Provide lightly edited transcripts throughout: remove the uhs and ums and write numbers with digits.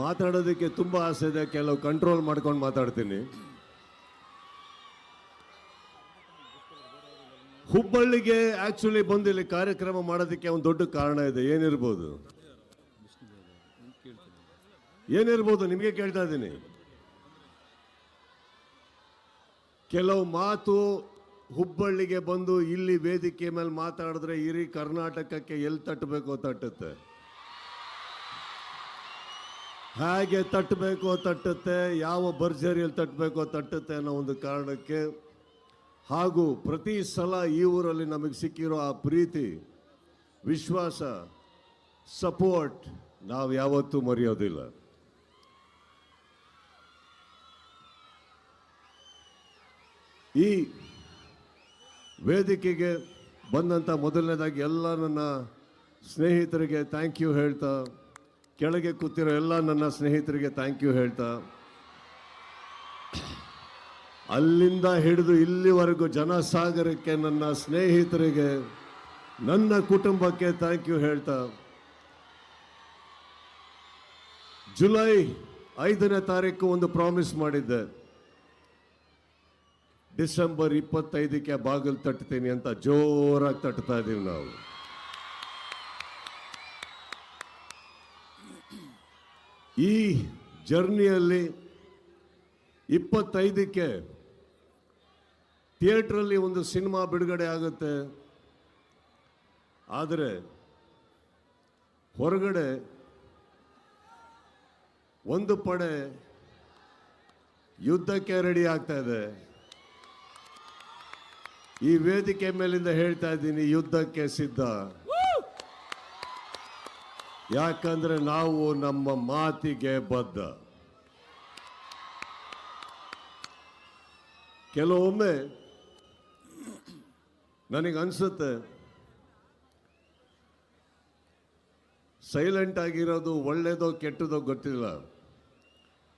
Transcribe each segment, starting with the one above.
ಮಾತಾಡೋದಕ್ಕೆ ತುಂಬ ಆಸೆ ಇದೆ, ಕೆಲವು ಕಂಟ್ರೋಲ್ ಮಾಡ್ಕೊಂಡು ಮಾತಾಡ್ತೀನಿ. ಹುಬ್ಬಳ್ಳಿಗೆ ಆಕ್ಚುಲಿ ಬಂದು ಇಲ್ಲಿ ಕಾರ್ಯಕ್ರಮ ಮಾಡೋದಕ್ಕೆ ಒಂದು ದೊಡ್ಡ ಕಾರಣ ಇದೆ. ಏನಿರ್ಬೋದು ನಿಮಗೆ ಕೇಳ್ತಾ ಇದ್ದೀನಿ. ಕೆಲವು ಮಾತು ಹುಬ್ಬಳ್ಳಿಗೆ ಬಂದು ಇಲ್ಲಿ ವೇದಿಕೆ ಮೇಲೆ ಮಾತಾಡಿದ್ರೆ ಇಡೀ ಕರ್ನಾಟಕಕ್ಕೆ ಎಲ್ಲಿ ತಟ್ಟಬೇಕೋ ತಟ್ಟುತ್ತೆ, ಹೇಗೆ ತಟ್ಟಬೇಕೋ ತಟ್ಟುತ್ತೆ, ಯಾವ ಭರ್ಜರಿಯಲ್ಲಿ ತಟ್ಟಬೇಕೋ ತಟ್ಟುತ್ತೆ ಅನ್ನೋ ಒಂದು ಕಾರಣಕ್ಕೆ, ಹಾಗೂ ಪ್ರತಿ ಸಲ ಈ ಊರಲ್ಲಿ ನಮಗೆ ಸಿಕ್ಕಿರೋ ಆ ಪ್ರೀತಿ, ವಿಶ್ವಾಸ, ಸಪೋರ್ಟ್ ನಾವು ಯಾವತ್ತೂ ಮರೆಯೋದಿಲ್ಲ. ಈ ವೇದಿಕೆಗೆ ಬಂದಂಥ ಮೊದಲನೇದಾಗಿ ಎಲ್ಲ ನನ್ನ ಸ್ನೇಹಿತರಿಗೆ ಥ್ಯಾಂಕ್ ಯು ಹೇಳ್ತಾ, ಕೆಳಗೆ ಕೂತಿರೋ ಎಲ್ಲ ನನ್ನ ಸ್ನೇಹಿತರಿಗೆ ಥ್ಯಾಂಕ್ ಯು ಹೇಳ್ತಾ, ಅಲ್ಲಿಂದ ಹಿಡಿದು ಇಲ್ಲಿವರೆಗೂ ಜನಸಾಗರಕ್ಕೆ, ನನ್ನ ಸ್ನೇಹಿತರಿಗೆ, ನನ್ನ ಕುಟುಂಬಕ್ಕೆ ಥ್ಯಾಂಕ್ ಯು ಹೇಳ್ತಾ, ಜುಲೈ 5ನೇ ತಾರೀಕು ಒಂದು ಪ್ರಾಮಿಸ್ ಮಾಡಿದ್ದೆ, ಡಿಸೆಂಬರ್ 25ಕ್ಕೆ ಬಾಗಿಲು ತಟ್ತೀನಿ ಅಂತ ಜೋರಾಗಿ ತಟ್ತಾ ಇದ್ದೀವಿ ನಾವು. ಈ ಜರ್ನಿಯಲ್ಲಿ 25ಕ್ಕೆ ಥಿಯೇಟ್ರಲ್ಲಿ ಒಂದು ಸಿನಿಮಾ ಬಿಡುಗಡೆ ಆಗುತ್ತೆ. ಆದರೆ ಹೊರಗಡೆ ಒಂದು ಪಡೆ ಯುದ್ಧಕ್ಕೆ ರೆಡಿ ಆಗ್ತಾ ಇದೆ. ಈ ವೇದಿಕೆ ಮೇಲಿಂದ ಹೇಳ್ತಾ ಇದ್ದೀನಿ, ಯುದ್ಧಕ್ಕೆ ಸಿದ್ಧ. ಯಾಕಂದ್ರೆ ನಾವು ನಮ್ಮ ಮಾತಿಗೆ ಬದ್ಧ. ಕೆಲವೊಮ್ಮೆ ನನಗನ್ಸುತ್ತೆ ಸೈಲೆಂಟ್ ಆಗಿರೋದು ಒಳ್ಳೇದೋ ಕೆಟ್ಟದೋ ಗೊತ್ತಿಲ್ಲ,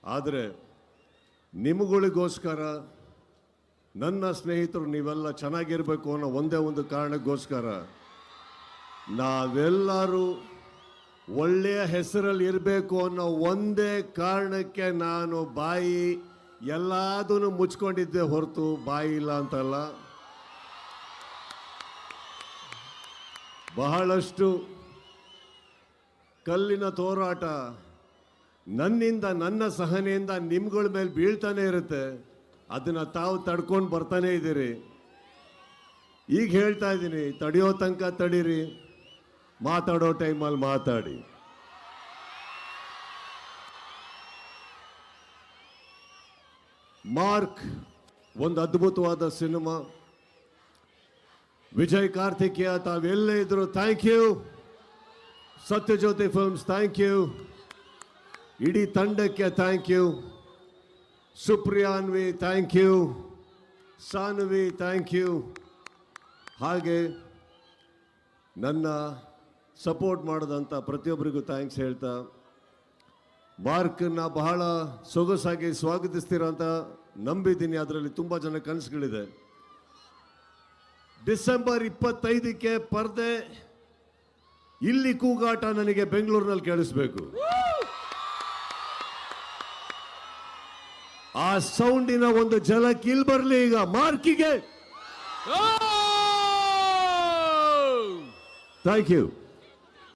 ಆದರೆ ನಿಮಗಳಿಗೋಸ್ಕರ, ನನ್ನ ಸ್ನೇಹಿತರು ನೀವೆಲ್ಲ ಚೆನ್ನಾಗಿರ್ಬೇಕು ಅನ್ನೋ ಒಂದೇ ಒಂದು ಕಾರಣಕ್ಕೋಸ್ಕರ, ನಾವೆಲ್ಲರೂ ಒಳ್ಳೆಯ ಹೆಸರಲ್ಲಿ ಇರಬೇಕು ಅನ್ನೋ ಒಂದೇ ಕಾರಣಕ್ಕೆ ನಾನು ಬಾಯಿ ಎಲ್ಲದನ್ನು ಮುಚ್ಕೊಂಡಿದ್ದೆ ಹೊರತು ಬಾಯಿ ಇಲ್ಲ ಅಂತಲ್ಲ. ಬಹಳಷ್ಟು ಕಲ್ಲಿನ ತೋರಾಟ ನನ್ನಿಂದ, ನನ್ನ ಸಹನೆಯಿಂದ ನಿಮ್ಗಳ ಮೇಲೆ ಬೀಳ್ತಾನೆ ಇರುತ್ತೆ. ಅದನ್ನು ತಾವು ತಡ್ಕೊಂಡು ಬರ್ತಾನೆ ಇದ್ದೀರಿ. ಈಗ ಹೇಳ್ತಾ ಇದ್ದೀನಿ, ತಡೆಯೋ ತನಕ ತಡೀರಿ, ಮಾತಾಡೋ ಟೈಮಲ್ಲಿ ಮಾತಾಡಿ. ಮಾರ್ಕ್ ಒಂದು ಅದ್ಭುತವಾದ ಸಿನಿಮಾ. ವಿಜಯ್ ಕಾರ್ತಿಕೇಯ ತಾವೆಲ್ಲೇ ಇದ್ರು thank you. Sathyajyothi films thank you. ಇಡೀ ತಂಡಕ್ಕೆ thank you. Supriyanvi thank you. Saanvi thank you. ಹಾಗೆ ನನ್ನ ಸಪೋರ್ಟ್ ಮಾಡಿದಂಥ ಪ್ರತಿಯೊಬ್ಬರಿಗೂ ಥ್ಯಾಂಕ್ಸ್ ಹೇಳ್ತಾ, ಮಾರ್ಕನ್ನ ಬಹಳ ಸೊಗಸಾಗಿ ಸ್ವಾಗತಿಸ್ತೀರ ಅಂತ ನಂಬಿದ್ದೀನಿ. ಅದರಲ್ಲಿ ತುಂಬ ಜನ ಕನಸುಗಳಿದೆ. ಡಿಸೆಂಬರ್ 25ಕ್ಕೆ ಪರ್ದೆ, ಇಲ್ಲಿ ಕೂಗಾಟ ನನಗೆ ಬೆಂಗಳೂರಿನಲ್ಲಿ ಕೇಳಿಸ್ಬೇಕು. ಆ ಸೌಂಡಿನ ಒಂದು ಝಲಕ್ ಇಲ್ಲಿ ಬರಲಿ ಈಗ ಮಾರ್ಕಿಗೆ. Thank you.